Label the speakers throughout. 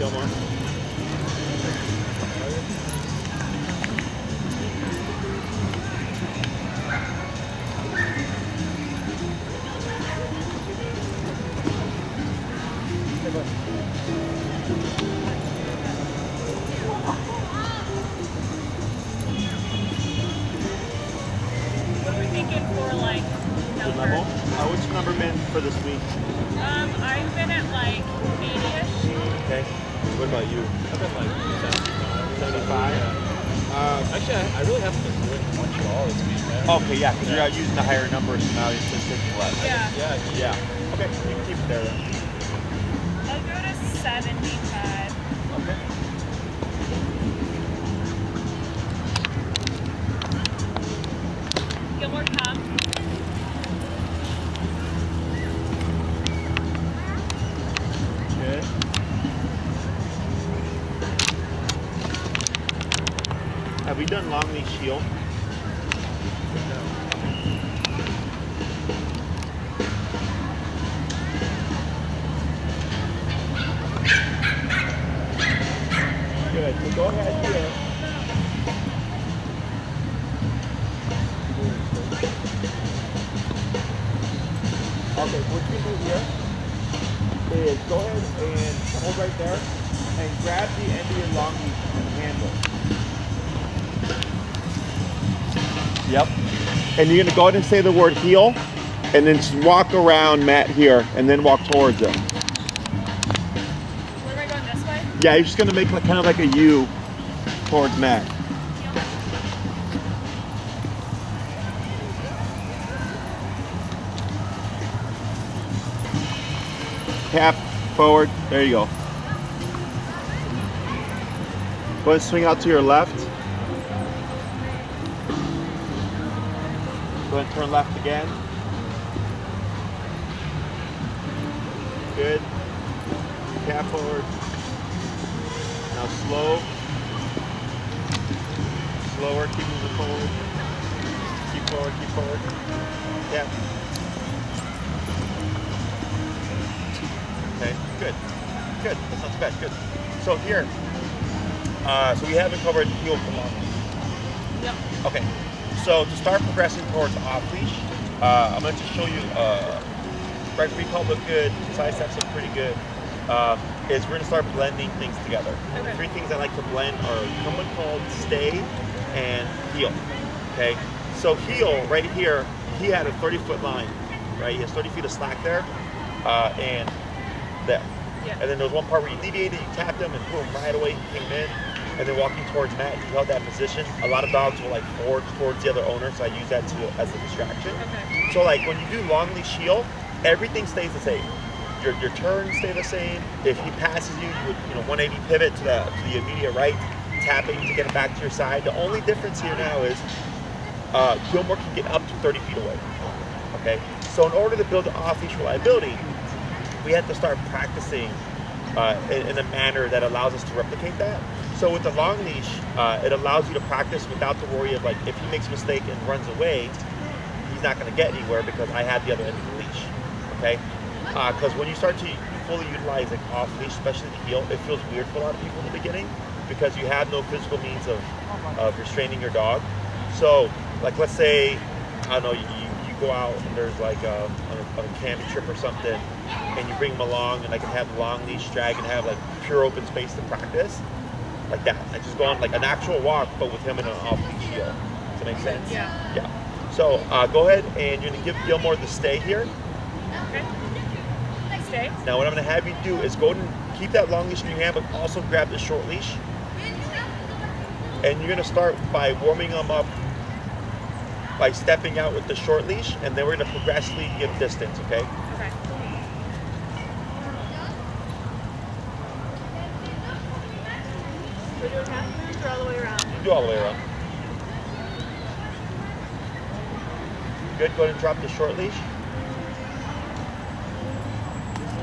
Speaker 1: Gilmore.
Speaker 2: What are we thinking for like number?
Speaker 1: Level? What's your number been for this week?
Speaker 2: I've been at like 80-ish.
Speaker 1: Okay. What about you?
Speaker 3: I've been like
Speaker 1: 75?
Speaker 3: actually, I really haven't been doing much at all this week, man.
Speaker 1: Okay, yeah, because you're out using the higher numbers, so now it's just taking less.
Speaker 2: Yeah.
Speaker 1: Yeah. Okay, you can keep it there then.
Speaker 2: I'll go to 75.
Speaker 1: Okay.
Speaker 2: Gilmore, come.
Speaker 1: Good. Have we done long leash heel? Good. So go ahead here. Okay, what you do here is go ahead and hold right there and grab the end of your long leash handle. Yep. And you're gonna go ahead and say the word heel and then just walk around Matt here and then walk towards him.
Speaker 2: Where am I going, this way?
Speaker 1: Yeah, you're just gonna make like, kind of like a U towards Matt. Tap forward. There you go. Go ahead and swing out to your left. Go ahead and turn left again. Good. Tap forward. Now slow. Slower. Keep moving forward. Keep forward. Keep forward. Tap. Okay, good. Good. That sounds bad. Good. So here, so we haven't covered heel for long.
Speaker 2: Yep.
Speaker 1: Okay. So to start progressing towards off leash, I'm going to show you right feet look good, side steps look pretty good. Is we're going to start blending things together. And the
Speaker 2: Okay.
Speaker 1: 3 things I like to blend are something called stay and heel. Okay. So heel right here, he had a 30-foot line, right? He has 30 feet of slack there, and there.
Speaker 2: Yeah.
Speaker 1: And then there was one part where you deviated, you tapped him, and boom, right away he came in. And then walking towards Matt, he held that position. A lot of dogs will like forward towards the other owner, so I use that as a distraction.
Speaker 2: Okay.
Speaker 1: So like when you do long leash heel, everything stays the same. Your turns stay the same. If he passes you, you would 180 pivot to the immediate right, tapping to get him back to your side. The only difference here now is Gilmore can get up to 30 feet away. Okay. So in order to build the off leash reliability, we have to start practicing in a manner that allows us to replicate that. So with the long leash, it allows you to practice without the worry of like, if he makes a mistake and runs away, he's not going to get anywhere because I have the other end of the leash, okay? Because when you start to fully utilize like off leash, especially the heel, it feels weird for a lot of people in the beginning because you have no physical means of restraining your dog. So like, let's say, I don't know, you go out and there's like on a camping trip or something, and you bring him along and I can have the long leash drag and have like pure open space to practice. Like that. I just go on like an actual walk, but with him in an off-leash heel. Does that make sense?
Speaker 2: Yeah.
Speaker 1: Yeah. So go ahead and you're gonna give Gilmore the stay here.
Speaker 2: Okay. Stay.
Speaker 1: Now what I'm gonna have you do is go and keep that long leash in your hand, but also grab the short leash. And you're gonna start by warming them up by stepping out with the short leash, and then we're gonna progressively give distance, okay?
Speaker 2: Okay. We're doing half moves or all the way around?
Speaker 1: Do all the way around. Good, go ahead and drop the short leash.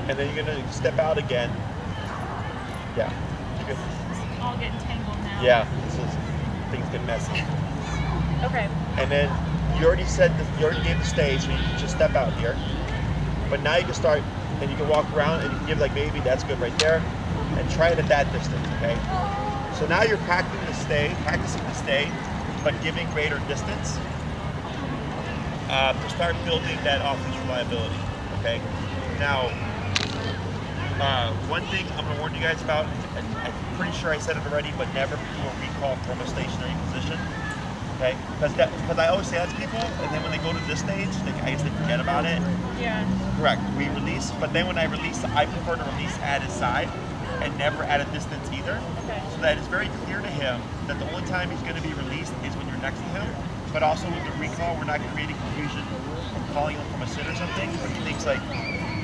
Speaker 1: And then you're gonna step out again. Yeah. Good.
Speaker 2: It's all getting tangled now.
Speaker 1: Yeah, things get messy.
Speaker 2: Okay.
Speaker 1: And then you already gave the stay, so you can just step out here. But now you can start, and you can walk around, and you can give like maybe, that's good right there. and try it at that distance, okay? So now you're practicing the stay, but giving greater distance to start building that off-leash reliability, okay? Now, one thing I'm gonna warn you guys about, I'm pretty sure I said it already, but never do a recall from a stationary position, okay? Because I always say that to people, and then when they go to this stage, I guess they forget about it.
Speaker 2: Yeah.
Speaker 1: Correct, we release, but then when I release, I prefer to release at his side and never at a distance either.
Speaker 2: Okay.
Speaker 1: So that it's very clear to him that the only time he's gonna be released is when you're next to him. But also with the recall, we're not creating confusion from calling him from a sit or something, but he thinks like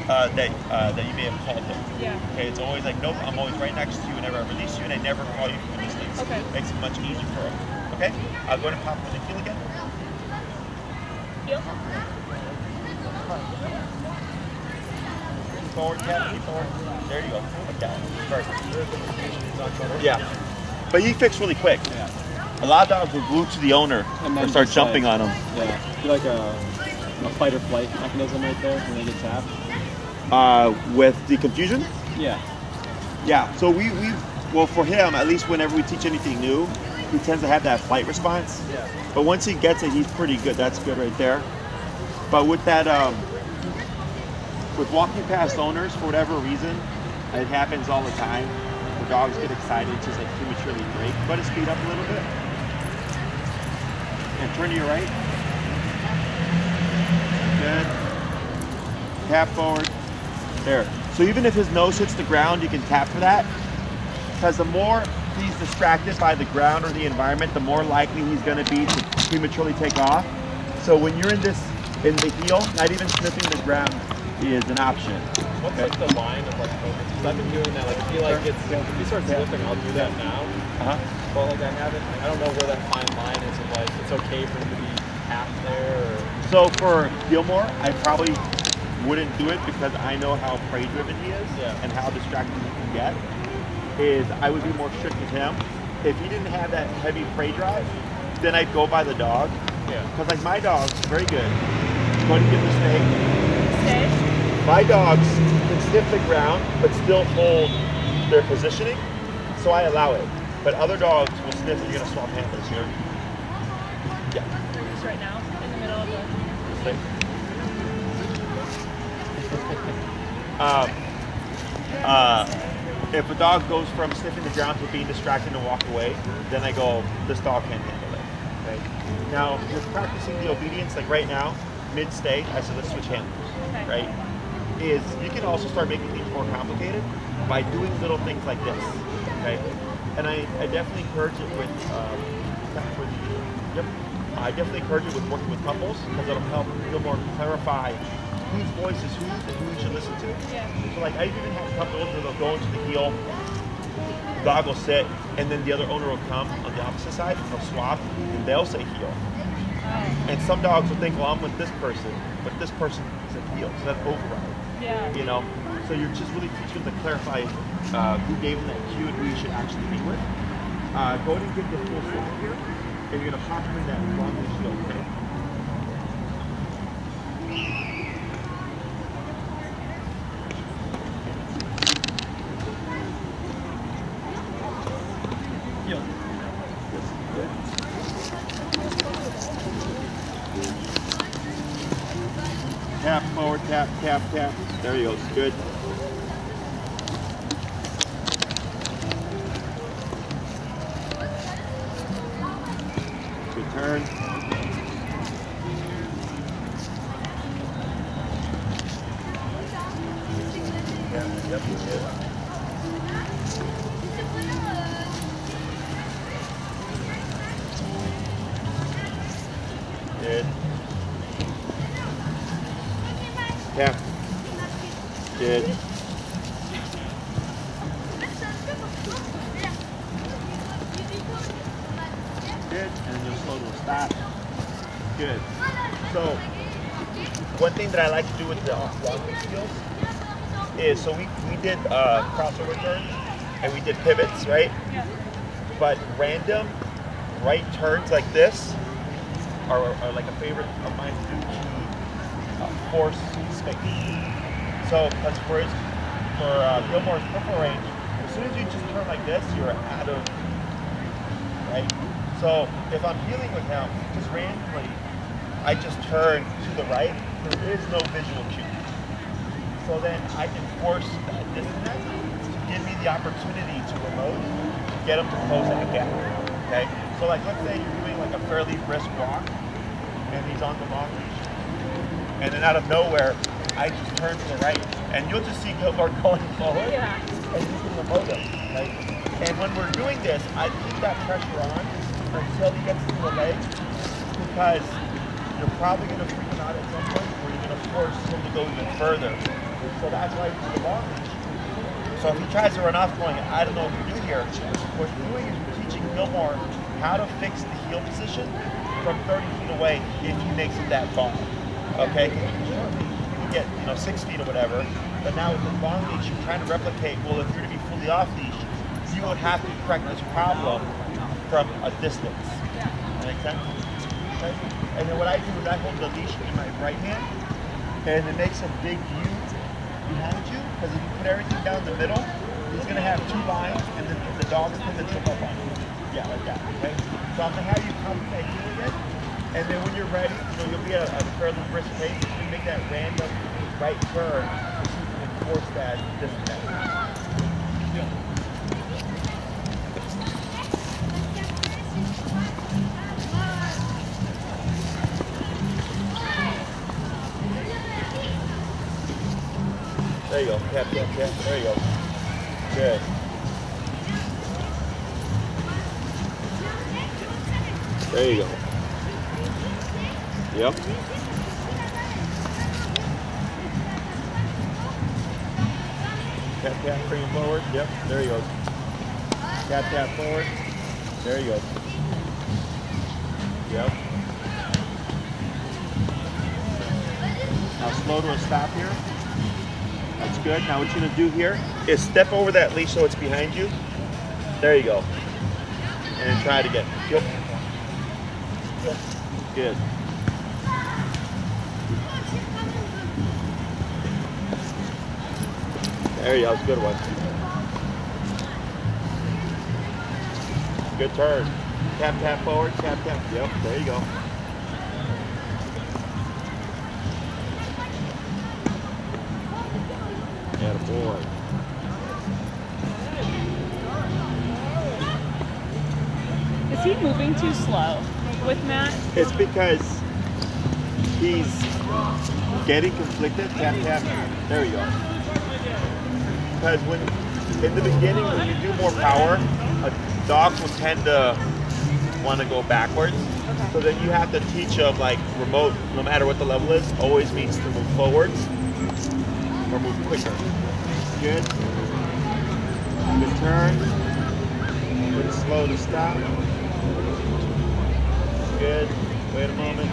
Speaker 1: that you may have called him.
Speaker 2: Yeah.
Speaker 1: Okay, it's always like, nope, I'm always right next to you whenever I release you, and I never call you from a distance.
Speaker 2: Okay.
Speaker 1: Makes it much easier for him. Okay? I'll go ahead and pop him in the heel again.
Speaker 2: Heel.
Speaker 1: Forward, tap, keep forward. There you go. Like that. Perfect. Yeah. But he fixed really quick.
Speaker 3: Yeah.
Speaker 1: A lot of dogs will glue to the owner
Speaker 3: And then
Speaker 1: or start
Speaker 3: just
Speaker 1: jumping
Speaker 3: like-
Speaker 1: on him.
Speaker 3: Yeah. I feel like a fight or flight mechanism right there when they get tapped.
Speaker 1: With the confusion?
Speaker 3: Yeah.
Speaker 1: Yeah. So well, for him, at least whenever we teach anything new, he tends to have that flight response.
Speaker 3: Yeah.
Speaker 1: But once he gets it, he's pretty good. That's good right there. But with that, with walking past owners, for whatever reason, it happens all the time. The dogs get excited, just like prematurely break. Go ahead and speed up a little bit. And turn to your right. Good. Tap forward. There. So even if his nose hits the ground, you can tap for that. Because the more he's distracted by the ground or the environment, the more likely he's going to be to prematurely take off. So when you're in the heel, not even sniffing the ground is an option.
Speaker 3: What's like the line of like focus? Because I've been doing that. Like I feel like if he starts sniffing, I'll do that now. But like I don't know where that fine line is. Of like it's okay for him to be half there. Or...
Speaker 1: So for Gilmore, I probably wouldn't do it because I know how prey driven he is and how distracted he can get. Is I would be more strict with him. If he didn't have that heavy prey drive, then I'd go by the dog.
Speaker 3: Yeah.
Speaker 1: Because like my dog's very good. Go ahead and give the snake.
Speaker 2: Stay.
Speaker 1: My dogs can sniff the ground but still hold their positioning, so I allow it. But other dogs will sniff and you're gonna swap handlers here. Yeah.
Speaker 2: Just right now, in the middle of the.
Speaker 1: If a dog goes from sniffing the ground to being distracted and walk away, then I go, this dog can't handle it. Okay. Now, with practicing the obedience, like right now, mid-stay, I said let's switch handlers, right? Is you can also start making things more complicated by doing little things like this, okay? And I definitely encourage it with I definitely encourage it with working with couples because it'll help feel more clarify whose voice is whose and who you should listen to.
Speaker 2: Yeah.
Speaker 1: So like I even have couples where they'll go into the heel, the dog will sit, and then the other owner will come on the opposite side, and they'll swap, and they'll say heel. And some dogs will think, well, I'm with this person, but this person is a heel, so that's override.
Speaker 2: Yeah.
Speaker 1: You know, so you're just really teaching them to clarify who gave them that cue and who you should actually be with. Go ahead and get the full circle here, and you're gonna pop them in that long shield, okay?
Speaker 3: Heel.
Speaker 1: Tap forward, tap, tap, tap. There you go, good. Good turn. Yep, good. Good. Yeah. Good. Good. And then you'll slow to a stop. Good. So, one thing that I like to do with the walking skills is, so we did crossover turns and we did pivots, right?
Speaker 2: Yeah.
Speaker 1: But random right turns like this are like a favorite of mine to do to force space. So that's for Gilmore's peripheral range, as soon as you just turn like this, you're out of, right? So if I'm healing with him, just randomly, I just turn to the right, there is no visual cue. So then I can force that disconnect to give me the opportunity to remote, get him to close that gap, okay? So like, let's say you're doing like a fairly brisk walk, and he's on the long leash, and then out of nowhere, I just turn to the right, and you'll just see Gilmore going forward, and you can remote him, right? And when we're doing this, I keep that pressure on until he gets to the legs, because you're probably going to freak him out at some point, where you're going to force him to go even further. So that's why you do the long leash. So if he tries to run off going, I don't know what to do here, what we're doing is we're teaching Gilmore how to fix the heel position from 30 feet away if he makes it that far. Okay? You can get 6 feet or whatever, but now with the long leash, you're trying to replicate, well, if you're to be fully off leash, you would have to correct this problem from a distance. That make sense? Okay? And then what I do is I hold the leash in my right hand, and it makes a big U behind you, because if you put everything down the middle, he's going to have 2 lines, and then the dogs tend to trip up on you. Yeah, like that, okay? So I'm going to have you come that heel again, and then when you're ready, you'll be at a fairly brisk pace, you can make that random right turn to see if you can force that disconnect. There you go. Tap, tap, tap. There you go. Good. There you go. Yep. Tap, tap, bring him forward. Yep. There he goes. Tap, tap, forward. There he goes. Yep. Now slow to a stop here. That's good. Now what you're gonna do here is step over that leash so it's behind you. There you go. And then try it again. Yep. Good. There you go. It's a good one. Good turn. Tap, tap forward. Tap, tap. Yep. There you go. Boy.
Speaker 2: Is he moving too slow with Matt?
Speaker 1: It's because he's getting conflicted. Tap, tap. There you go. Because when, in the beginning, when you do more power, a dog will tend to want to go backwards. Okay. So then you have to teach them, like, remote, no matter what the level is, always means to move forwards or move quicker. Good. Good turn. Good slow to stop. Good. Wait a moment.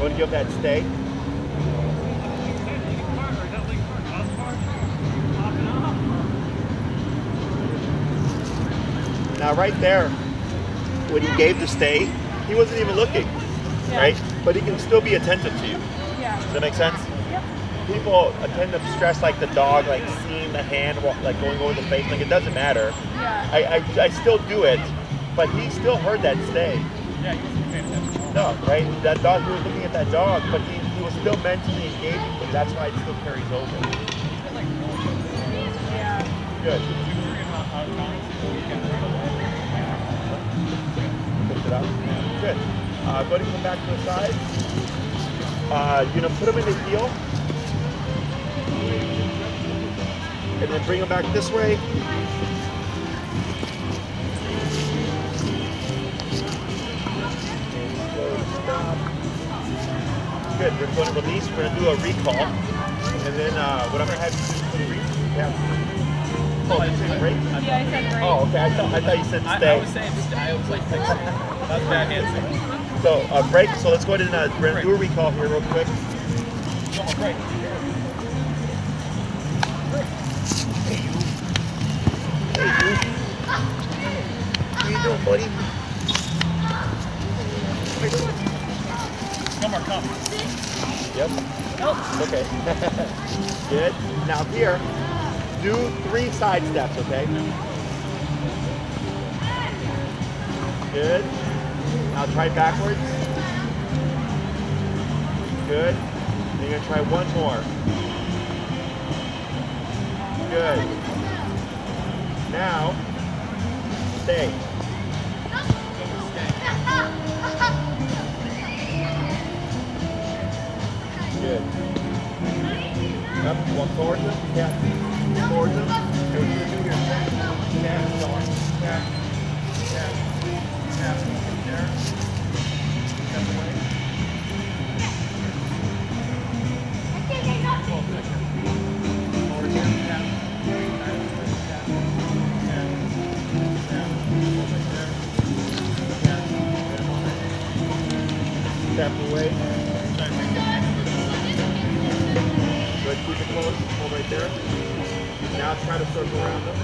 Speaker 1: Go and give that stay. Now right there, when he gave the stay, he wasn't even looking, right? But he can still be attentive to you.
Speaker 2: Yeah.
Speaker 1: Does that make sense? People tend to stress like the dog, like seeing the hand, like going over the face. Like it doesn't matter. Yeah. I still do it, but he still heard that stay. Yeah, he wasn't paying attention. No, right? That dog, he was looking at that dog, but he was still mentally engaging. But that's why it still carries over.
Speaker 2: Yeah.
Speaker 1: Good. Lift it up. Good. Go ahead and come back to the side. Put him in the heel. And then bring him back this way. Good, we're going to release, we're going to do a recall. And then what I'm going to have you do for the recall. Oh, did you say break?
Speaker 2: Yeah, I said break.
Speaker 1: Oh, okay, I thought you said stay.
Speaker 3: I was saying, I was like, that's bad hands.
Speaker 1: So, break, so let's go ahead and we're going to do a recall here real quick.
Speaker 3: Oh, break.
Speaker 1: Hey, you. What are you doing, buddy? What are you doing?
Speaker 3: Gilmore, come.
Speaker 1: Yep.
Speaker 2: Oh.
Speaker 1: Okay. Good. Now here, do 3 side steps, okay? Good. Now try backwards. Good. Then you're gonna try one more. Good. Now, stay. Good. Up, walk towards him. Yeah. Towards him. Okay, what you're gonna do here. Tap, tap, tap, tap, tap. There. Step away. Over here. Tap. Step away. Good, keep it close. Hold right there. Now try to circle around them.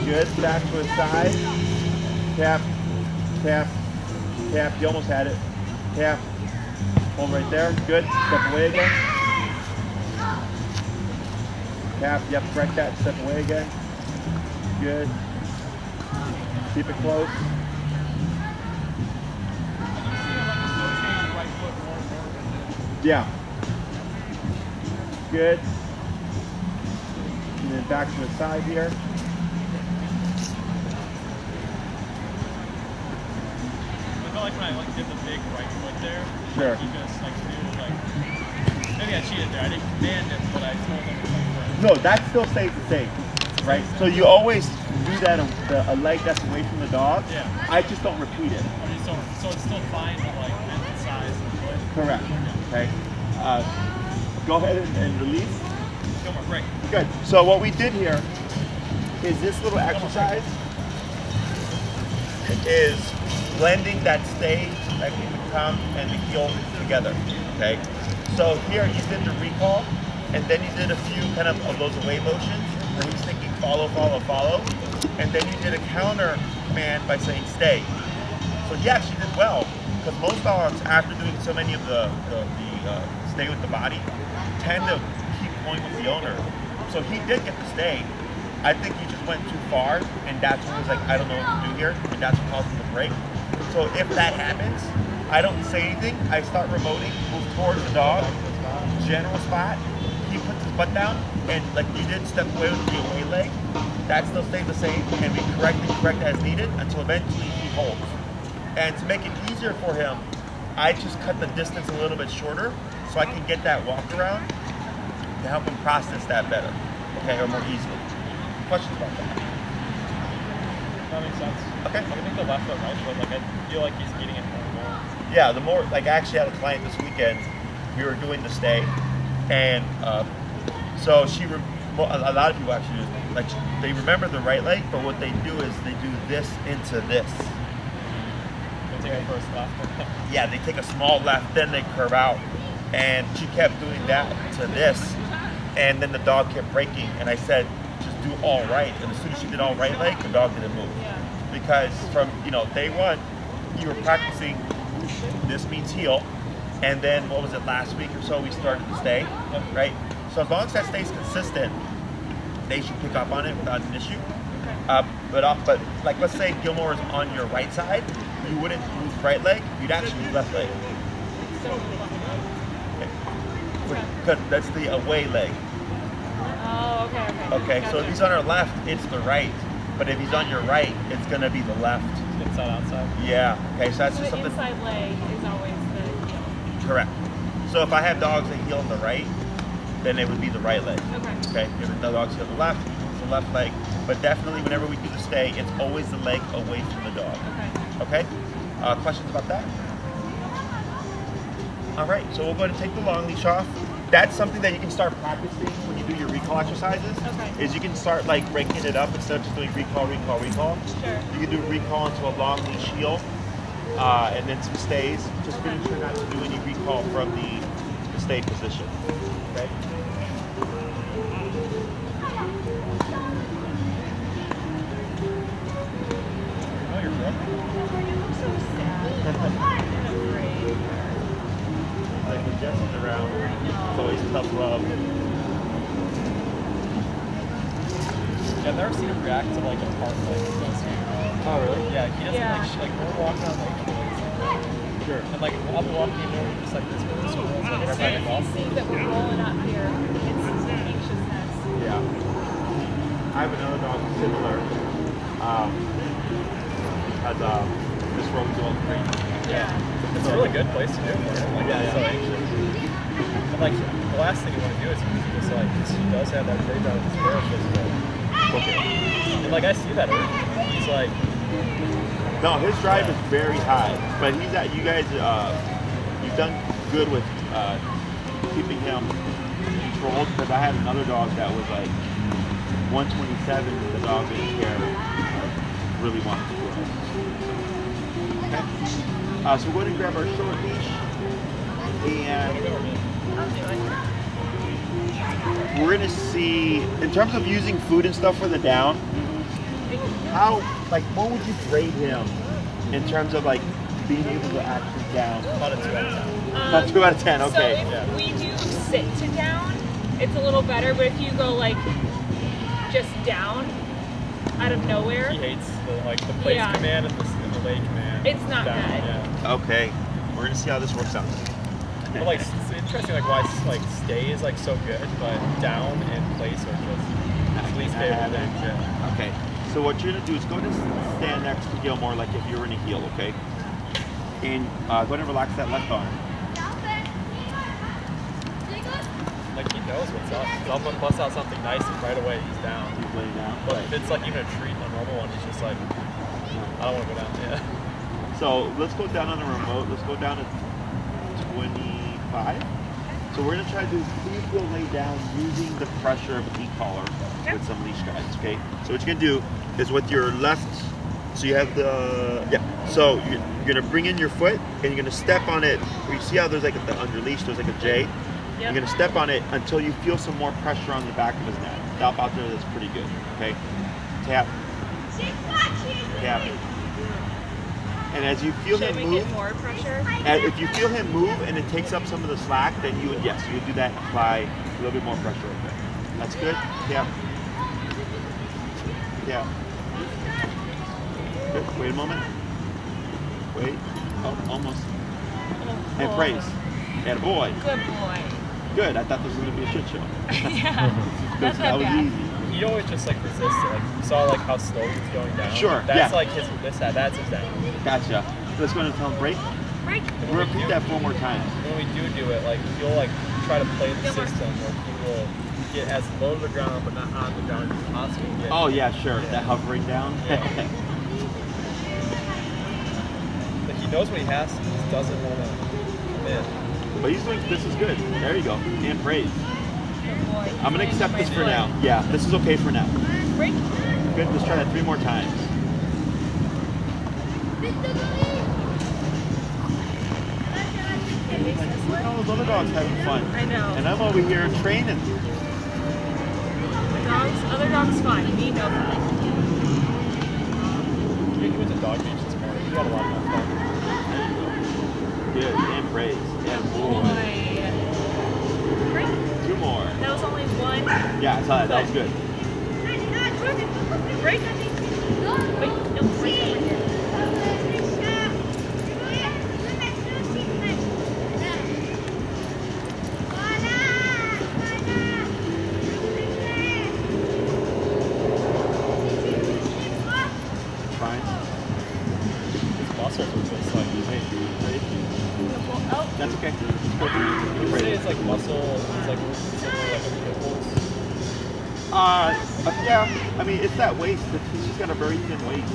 Speaker 1: Good, back to his side. Tap, tap, tap. You almost had it. Tap. Hold right there. Good. Step away again. Tap. Yep, correct that. Step away again. Good. Keep it close. Yeah. Good. And then back to the side here.
Speaker 3: I felt like when I did the big right foot there,
Speaker 1: Sure.
Speaker 3: he just knew maybe I cheated there. I didn't command it, but I told him to
Speaker 1: No, that still stays the same, right? So you always do that a leg that's away from the dog.
Speaker 3: Yeah.
Speaker 1: I just don't repeat it.
Speaker 3: So it's still fine to emphasize the foot.
Speaker 1: Correct. Okay. Go ahead and release.
Speaker 3: Gilmore, break.
Speaker 1: Good. So what we did here is this little exercise is blending that stay, that come, and the heel together. Okay. So here you did the recall, and then you did a few kind of those away motions where he's thinking follow, follow, follow, and then you did a counter command by saying stay. So yes, you did well, because most dogs, after doing so many of the stay with the body, tend to keep going with the owner. So he did get the stay. I think he just went too far, and that's when he was like, I don't know what to do here, and that's what caused him to break. So if that happens, I don't say anything. I start remoting, move towards the dog, general spot. He puts his butt down, and like you did, step away with the away leg. That still stays the same, and we correct as needed until eventually he holds. And to make it easier for him, I just cut the distance a little bit shorter so I can get that walk around to help him process that better, okay, or more easily. Questions about that?
Speaker 3: That makes sense.
Speaker 1: Okay.
Speaker 3: I think the left foot, right foot, I feel like he's getting it more and more.
Speaker 1: Yeah, the more, I actually had a client this weekend, we were doing the stay, and so a lot of people actually do, they remember the right leg, but what they do is they do this into this.
Speaker 3: They take a first left.
Speaker 1: Yeah, they take a small left, then they curve out, and she kept doing that to this, and then the dog kept breaking, and I said, just do all right, and as soon as she did all right leg, the dog didn't move.
Speaker 2: Yeah.
Speaker 1: Because from day one, you were practicing this means heel, and then what was it, last week or so we started to stay, right? So as long as that stays consistent, they should pick up on it without an issue. But like let's say Gilmore is on your right side, you wouldn't move right leg, you'd actually move left leg. Because that's the away leg.
Speaker 2: Oh, okay.
Speaker 1: Okay, so if he's on our left, it's the right. But if he's on your right, it's gonna be the left.
Speaker 3: Inside, outside.
Speaker 1: Yeah, okay, so that's
Speaker 2: So
Speaker 1: just
Speaker 2: the
Speaker 1: something.
Speaker 2: inside leg is always the heel.
Speaker 1: Correct. So if I have dogs that heel on the right, then it would be the right leg.
Speaker 2: Okay.
Speaker 1: Okay, if the dogs heel on the left, it's the left leg. But definitely whenever we do the stay, it's always the leg away from the dog.
Speaker 2: Okay.
Speaker 1: Okay? Questions about that? All right, so we'll go ahead and take the long leash off. That's something that you can start practicing when you do your recall exercises.
Speaker 2: Okay.
Speaker 1: Is you can start breaking it up instead of just doing recall.
Speaker 2: Sure.
Speaker 1: You can do recall into a long leash heel, and then some stays. Just making sure not to do any recall from the stay position. Okay. Like when Jesse's around, it's always tough love.
Speaker 3: Yeah, I've never seen him react to like a park like he does here.
Speaker 1: Oh really?
Speaker 3: Yeah, he doesn't like we're walking on like
Speaker 1: Sure.
Speaker 3: and like I'll be walking in there just like this with this one. Like,
Speaker 2: As soon as he sees that we're rolling up here, it's anxiousness.
Speaker 1: Yeah. I have another dog similar. Has this road's all green.
Speaker 3: Yeah. It's a really good place to do it for him. Like,
Speaker 1: Yeah,
Speaker 3: so anxious. And like, the last thing you want to do is just like, he does have that trade down with his therapist, but
Speaker 1: Okay.
Speaker 3: and like, I see that already. He's like,
Speaker 1: No, his drive is very high, but he's at you guys. You've done good with keeping him controlled. Because I had another dog that was like 127. The dog didn't care. Really wanted to do it. Okay. So we're going to grab our short leash, and we're going to see in terms of using food and stuff for the down. How, like, what would you grade him in terms of like being able to actually down?
Speaker 3: about a 2 out of 10.
Speaker 1: Not 2 out of 10.
Speaker 2: So
Speaker 1: Okay.
Speaker 2: if we do sit to down, it's a little better. But if you go like just down out of nowhere,
Speaker 3: He hates the place
Speaker 2: Yeah.
Speaker 3: command and the lay command.
Speaker 2: It's not
Speaker 3: down,
Speaker 2: good.
Speaker 3: Yeah.
Speaker 1: Okay. We're gonna see how this works out.
Speaker 3: But like, it's interesting like why like stay is like so good, but down and place are just his least favorite things. Yeah.
Speaker 1: Okay. So what you're gonna do is go to stand next to Gilmore like if you were in a heel, okay? And go ahead and relax that left arm.
Speaker 3: Like he knows what's up. He's up and bust out something nice and right away he's down.
Speaker 1: He's laying down.
Speaker 3: But if it's like even a treat, a normal one, he's just like, I don't want to go down. Yeah.
Speaker 1: So let's go down on the remote. Let's go down to 25. So we're gonna try to please go lay down using the pressure of an e-collar with some of these strides, okay? So what you're gonna do is with your left, so you have the, so you're gonna bring in your foot and you're gonna step on it. You see how there's like on your leash, there's like a J? You're gonna step on it until you feel some more pressure on the back of his neck. Stop out there, that's pretty good, okay? Tap, tap. And as you feel
Speaker 2: should
Speaker 1: him
Speaker 2: we
Speaker 1: move,
Speaker 2: get more pressure?
Speaker 1: if you feel him move and it takes up some of the slack, then you would, yes, you would do that and apply a little bit more pressure right there. That's good. Yeah. Yeah. Good. Wait a moment. Wait. Oh, almost. And praise. And boy.
Speaker 2: Good boy.
Speaker 1: Good. I thought this was going to be a shit show.
Speaker 2: Yeah. That's
Speaker 1: That
Speaker 2: not
Speaker 1: was
Speaker 2: bad.
Speaker 1: easy.
Speaker 3: He always just like resists it. Like you saw like how slow he's going down.
Speaker 1: Sure,
Speaker 3: That's
Speaker 1: yeah.
Speaker 3: like his that's his down.
Speaker 1: Gotcha. Let's go ahead and tell him break.
Speaker 2: Break.
Speaker 1: We'll repeat that 4 more times.
Speaker 3: When we do it, like he'll like try to play the
Speaker 2: Gilmore.
Speaker 3: system where he will get as low to the ground but not on the ground as possible. Get.
Speaker 1: Oh, yeah, sure.
Speaker 3: Yeah.
Speaker 1: That hovering down.
Speaker 3: Yeah. Like he knows what he has to. He just doesn't want to commit.
Speaker 1: But he's doing, this is good. There you go. And praise.
Speaker 2: Good boy.
Speaker 1: I'm going to accept this for
Speaker 2: Good.
Speaker 1: now. Yeah, this is okay for now.
Speaker 2: Break.
Speaker 1: Good, let's try that 3 more times. Look at all those other dogs having fun.
Speaker 2: I know.
Speaker 1: And I'm over here training.
Speaker 2: Other dogs fine. Me no fun.
Speaker 3: He went to dog beach this morning. He got a lot of fun.
Speaker 1: Good, and praise. And boy.
Speaker 2: Break.
Speaker 1: 2 more.
Speaker 2: That was only one.
Speaker 1: Yeah, I saw that. That was good.
Speaker 2: Break. Wait, no, break over here.
Speaker 1: Fine.
Speaker 3: His muscles are just like
Speaker 2: Oh,
Speaker 1: That's okay.
Speaker 3: you could say it's like muscle. It's like similar like a pit bull's.
Speaker 1: Yeah. I mean, it's that waist. He's just got a very thin waist.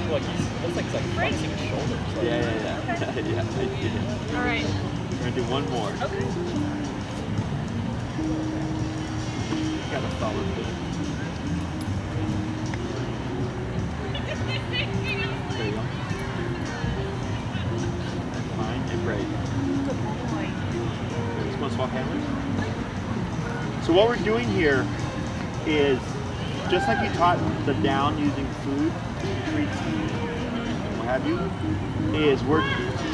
Speaker 3: Like he's looks like he's like flexing his shoulders. Like,
Speaker 1: Yeah. Yeah, I did.
Speaker 2: all right.
Speaker 1: We're gonna do 1 more.
Speaker 2: Okay.
Speaker 1: Got a solid fit. There you go. That's fine. And great.
Speaker 2: Good boy.
Speaker 1: Just want to swap handlers? So what we're doing here is just like you taught the down using food treats. We'll have you, is we're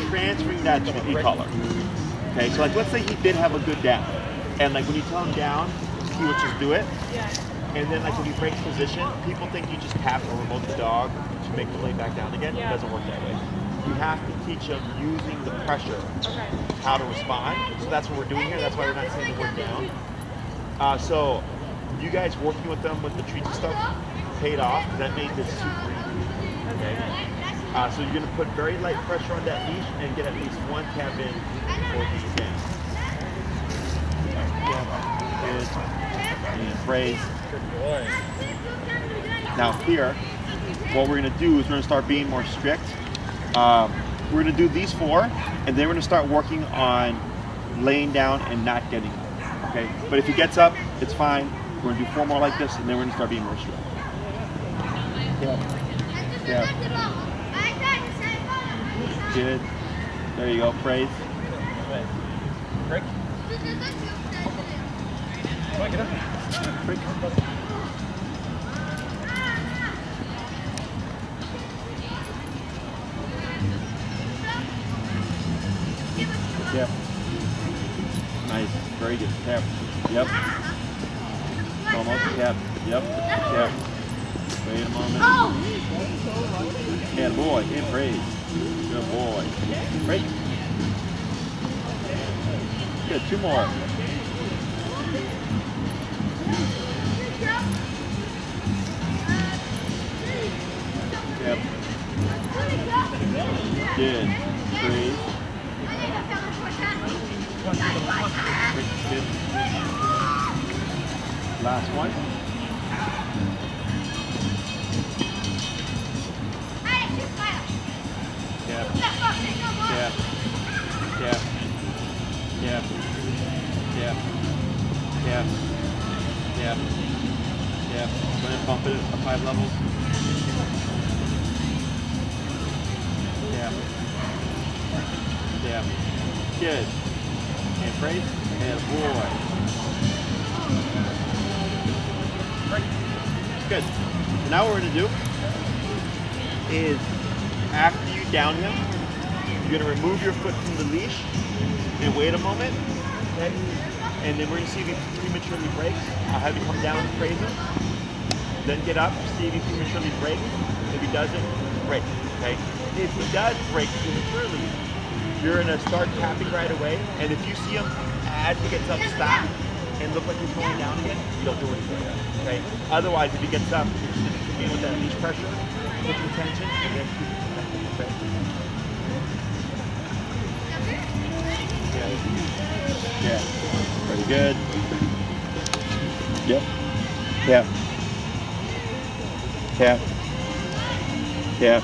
Speaker 1: transferring that to the e-collar. Okay, so like let's say he did have a good down, and like when you tell him down, he would just do it.
Speaker 2: Yeah.
Speaker 1: And then like when he breaks position, people think you just tap or remote the dog to make the lay back down again.
Speaker 2: Yeah.
Speaker 1: It doesn't work that way. You have to teach them using the pressure
Speaker 2: Okay.
Speaker 1: how to respond. So that's what we're doing here. That's why we're not saying the word down. So you guys working with them with the treats and stuff paid off. That made this super easy. Okay. So you're gonna put very light pressure on that leash and get at least one tap in before he again. Good. And praise.
Speaker 3: Good boy.
Speaker 1: Now here, what we're gonna do is we're gonna start being more strict. We're gonna do these 4, and then we're gonna start working on laying down and not getting up. Okay? But if he gets up, it's fine. We're gonna do 4 more like this, and then we're gonna start being more strict. Yeah. Yeah. Good. There you go. Praise.
Speaker 3: Break. Come on, get up.
Speaker 1: Break. Yep. Nice. Very good. Tap. Yep. Almost. Tap. Yep. Tap. Wait a moment. Yeah, boy. And praise. Good boy. Break. Good. 2 more. Yep. Good. Praise. Good. Last one. Yep. Yep. Yep. Yep. Yep. Yep. Yep. Yep. Go ahead and bump it up 5 levels. Yep. Yep. Good. And praise. And boy. Good. So now what we're going to do is after you down him, you're going to remove your foot from the leash and wait a moment. Okay? And then we're going to see if he prematurely breaks. I'll have you come down and praise him. Then get up, see if he prematurely breaks. If he doesn't, break. Okay? If he does break prematurely, you're going to start tapping right away. And if you see him as he gets up, stop and look like he's going down again, you don't do anything. Okay? Otherwise, if he gets up, you're just going to continue with that leash pressure, with the tension, and then keep it back. Okay? Yeah. Pretty good. Yep. Tap. Tap. Tap.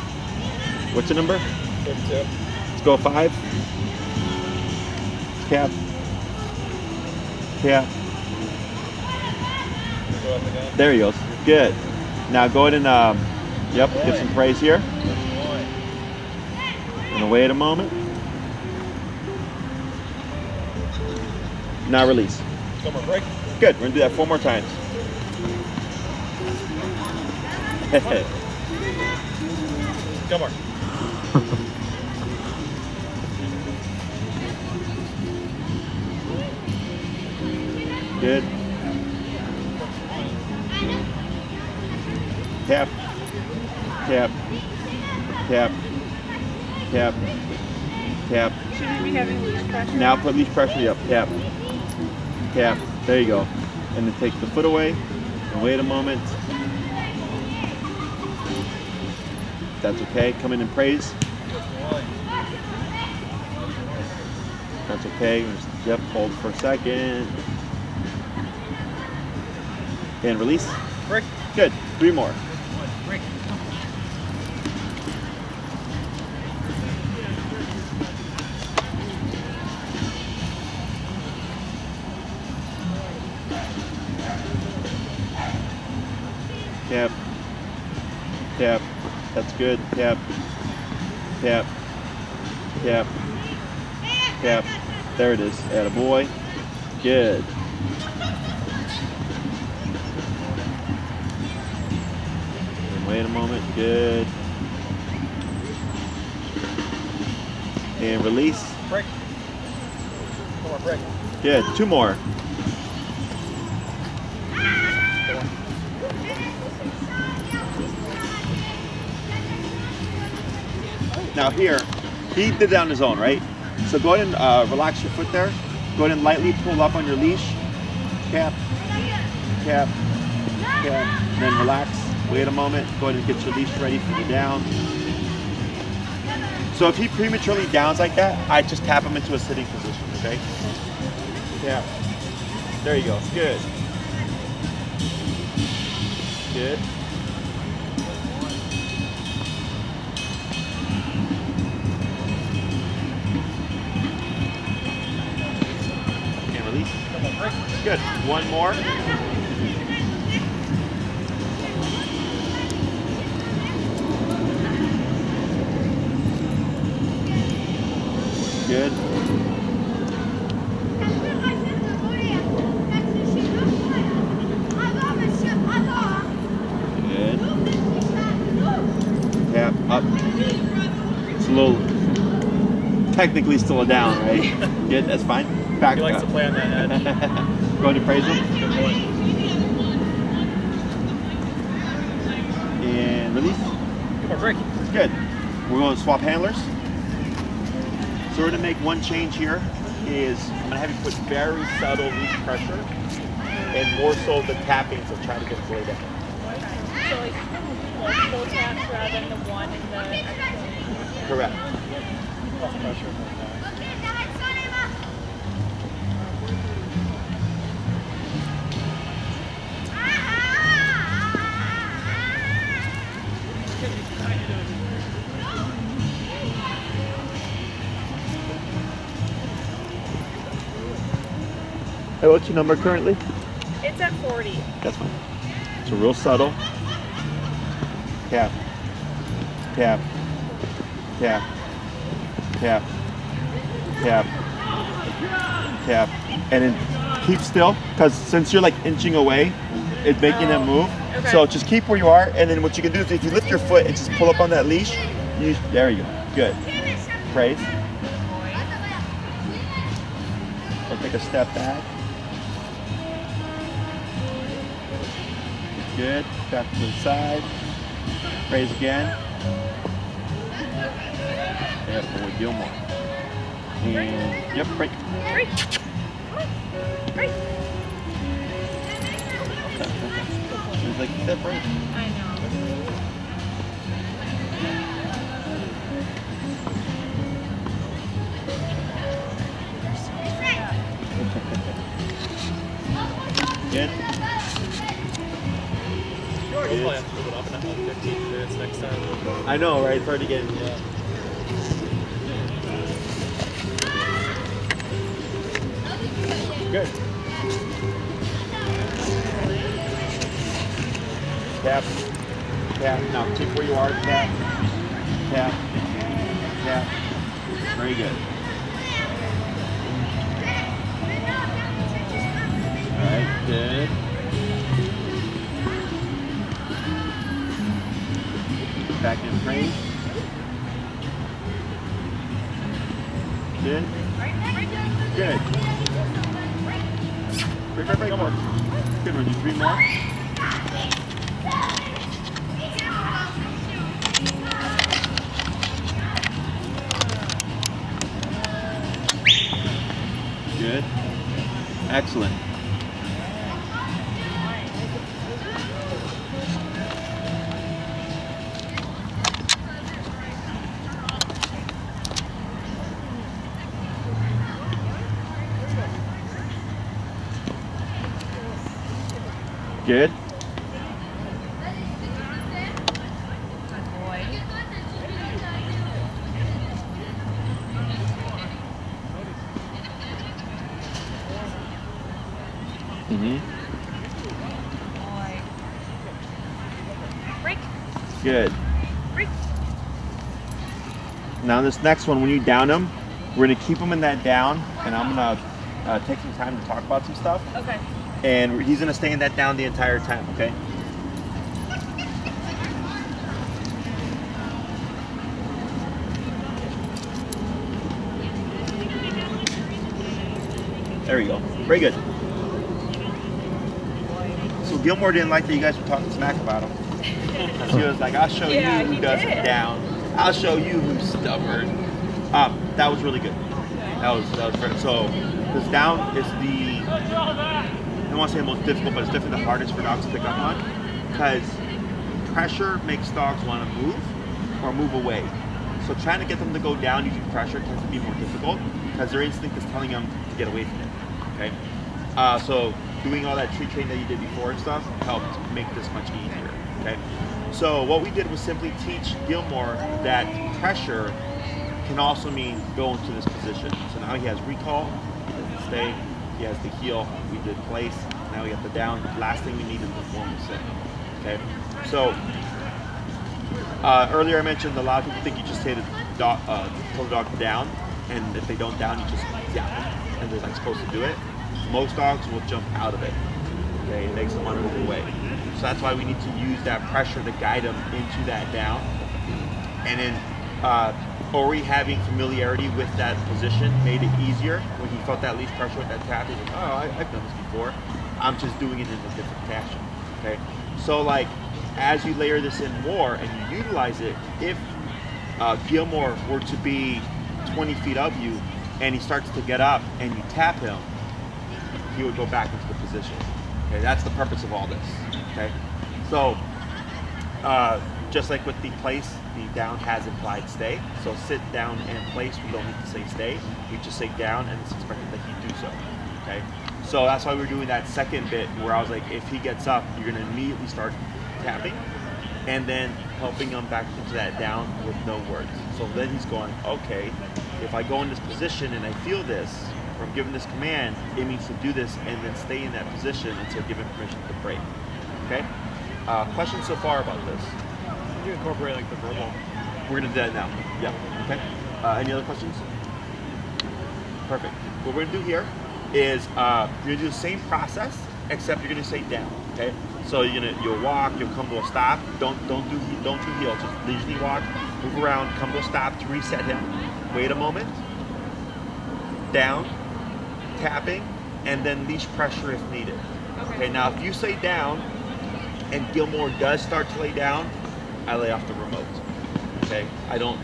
Speaker 1: What's the number?
Speaker 3: 52.
Speaker 1: Let's go 5. Tap. Tap.
Speaker 3: Go up again.
Speaker 1: There he goes. Good. Now go ahead and yep, get some praise here.
Speaker 3: Good boy.
Speaker 1: Gonna wait a moment. Now release.
Speaker 3: Come on, break.
Speaker 1: Good. We're gonna do that 4 more times.
Speaker 3: Come on.
Speaker 1: Good. Tap. Tap. Tap. Tap. Tap.
Speaker 2: Should we be having leash pressure?
Speaker 1: Now put leash pressure up. Tap. Tap. There you go. And then take the foot away and wait a moment. That's okay. Come in and praise. That's okay. Yep. Hold for a second. And release.
Speaker 3: Break.
Speaker 1: Good. 3 more.
Speaker 3: Break.
Speaker 1: Tap. Tap. That's good. Tap. Tap. Tap. Tap. There it is. Attaboy. Good. And wait a moment. Good. And release.
Speaker 3: Break. Come on, break.
Speaker 1: Good. 2 more. Now here, he did it on his own, right? So go ahead and relax your foot there. Go ahead and lightly pull up on your leash. Cap, cap, cap, and then relax. Wait a moment. Go ahead and get your leash ready for the down. So if he prematurely downs like that, I just tap him into a sitting position, okay? Yeah. There you go. Good. Good. And release. Good. 1 more. Good. Good. Tap up. It's a little, technically still a down, right? Good, that's fine. Back
Speaker 3: He likes
Speaker 1: up.
Speaker 3: to play on that edge.
Speaker 1: Go ahead and praise him.
Speaker 3: Good boy.
Speaker 1: And release.
Speaker 3: Come on, break.
Speaker 1: Good. We're going to swap handlers. So we're going to make one change here is I'm going to have you put very subtle leash pressure and more so the tappings of trying to get it to lay down.
Speaker 2: So like multiple taps rather than the one in the
Speaker 1: Correct.
Speaker 3: Lost pressure.
Speaker 1: Hey, what's your number currently?
Speaker 2: It's at 40.
Speaker 1: That's fine. So real subtle. Tap. Tap. Tap. Tap. Tap. Tap. And then keep still, because since you're like inching away, it's making them move.
Speaker 2: Okay.
Speaker 1: So just keep where you are, and then what you can do is if you lift your foot and just pull up on that leash, there you go. Good. Praise. We'll take a step back. Good. Back to the side. Praise again. Yep, boy, Gilmore. And yep, break.
Speaker 2: Break. Break.
Speaker 1: It's like step break.
Speaker 2: I know.
Speaker 1: Good.
Speaker 3: We'll probably have to move it up in that like 15 minutes next time.
Speaker 1: I know, right? It's hard to get.
Speaker 3: Yeah.
Speaker 1: Good. Tap. Tap. Now keep where you are. Tap. Tap. Tap. Very good. All right. Good. Back in praise. Good. Good. Break more. Good one. Do 3 more. Good. Excellent. Good.
Speaker 2: Break.
Speaker 1: Good.
Speaker 2: Break.
Speaker 1: Now this next one, when you down him, we're gonna keep him in that down, and I'm gonna take some time to talk about some stuff.
Speaker 2: Okay.
Speaker 1: And he's gonna stay in that down the entire time, okay? There you go. Very good. So Gilmore didn't like that you guys were talking smack about him. He was like, I'll show you who does it down. I'll show you who's stubborn. That was really good. That was very, so, because down is the, I don't want to say the most difficult, but it's definitely the hardest for dogs to pick up on, because pressure makes dogs want to move or move away. So trying to get them to go down using pressure tends to be more difficult because their instinct is telling them to get away from it. Okay, so doing all that treat training that you did before and stuff helped make this much easier. Okay, so what we did was simply teach Gilmore that pressure can also mean go into this position. So now he has recall, he doesn't stay, he has the heel, we did place, now we have the down. Last thing we need is the formal sit. Okay, so earlier I mentioned a lot of people think you just say the dog, pull the dog down, and if they don't down, you just zap them, and they're like supposed to do it. Most dogs will jump out of it. Okay, it makes them want to move away. So that's why we need to use that pressure to guide them into that down. And then Ori having familiarity with that position made it easier. When he felt that leash pressure with that tap, he's like, oh, I've done this before. I'm just doing it in a different fashion. Okay, so like as you layer this in more and you utilize it, if Gilmore were to be 20 feet of you and he starts to get up and you tap him, he would go back into the position. Okay, that's the purpose of all this. Okay, so just like with the place, the down has implied stay. So sit down and place, we don't need to say stay. We just say down and it's expected that he do so. Okay, so that's why we're doing that second bit where I was like, if he gets up, you're gonna immediately start tapping and then helping him back into that down with no words. So then he's going, okay, if I go in this position and I feel this, or I'm given this command, it means to do this and then stay in that position until given permission to break. Okay? Questions so far about this?
Speaker 3: Can you incorporate like the verbal?
Speaker 1: We're gonna do that now. Yeah. Okay. Any other questions? Perfect. What we're gonna do here is you're gonna do the same process, except you're gonna say down. Okay. So you'll walk, you'll come to a stop. Don't do heel. Just leisurely walk, move around, come to a stop to reset him. Wait a moment. Down, tapping, and then leash pressure if needed. Okay. Now if you say down, and Gilmore does start to lay down, I lay off the remote. Okay. I don't.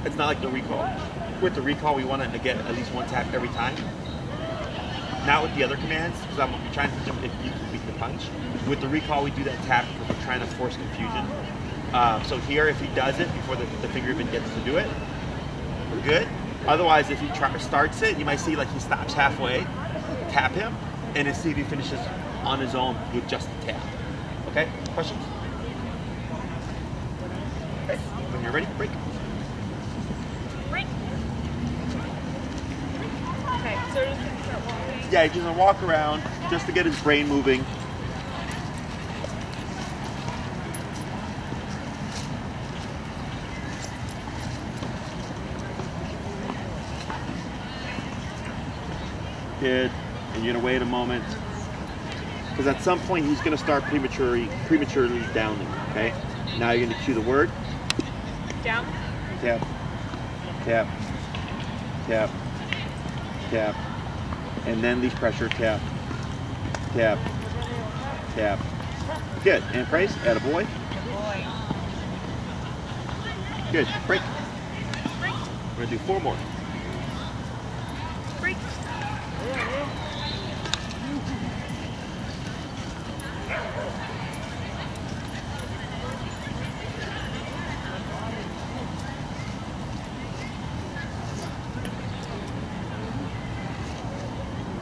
Speaker 1: It's not like the recall. With the recall, we want to get at least one tap every time. Not with the other commands, because I'm trying to teach them if you can beat the punch. With the recall, we do that tap because we're trying to force confusion. So here, if he does it before the finger even gets to do it, we're good. Otherwise, if he starts it, you might see like he stops halfway, tap him, and then see if he finishes on his own with just the tap. Okay, questions? Okay, when you're ready, break.
Speaker 2: Break. Okay, so we're just gonna start walking.
Speaker 1: Yeah, he's gonna walk around just to get his brain moving. Good, and you're gonna wait a moment, because at some point he's gonna start prematurely downing. Okay, now you're gonna cue the word.
Speaker 2: Down.
Speaker 1: Tap, tap, tap, tap, and then leash pressure. Tap, tap, tap. Good, and praise. Attaboy.
Speaker 2: Boy.
Speaker 1: Good. Break.
Speaker 2: Break.
Speaker 1: We're gonna do 4 more.
Speaker 2: Break.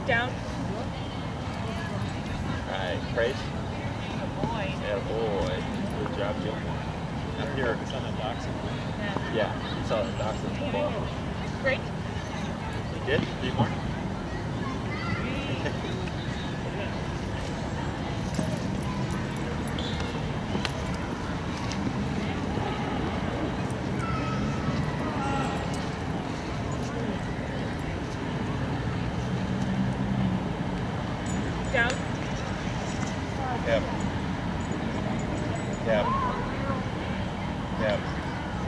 Speaker 2: Down.
Speaker 1: Alright, praise.
Speaker 2: Boy.
Speaker 1: Attaboy. Good job, Gilmore.
Speaker 3: I'm here. It's on the docks.
Speaker 1: Yeah, you saw the doctor in the ball.
Speaker 2: Break.
Speaker 1: You did? 3 more?
Speaker 2: Down.
Speaker 1: Tap. Tap. Tap.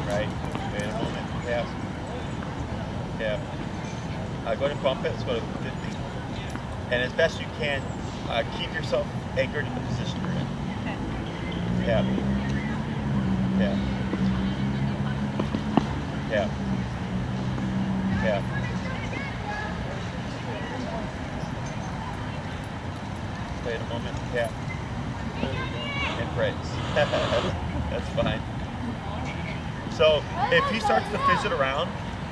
Speaker 1: Right. Wait a moment. Tap. Tap. Go ahead and pump it. Let's go to 50. And as best you can, keep yourself anchored in the position you're in.
Speaker 2: Okay.
Speaker 1: Tap. Tap. Tap. Tap. Wait a moment. Tap. And praise. That's fine. So if he starts to fidget around,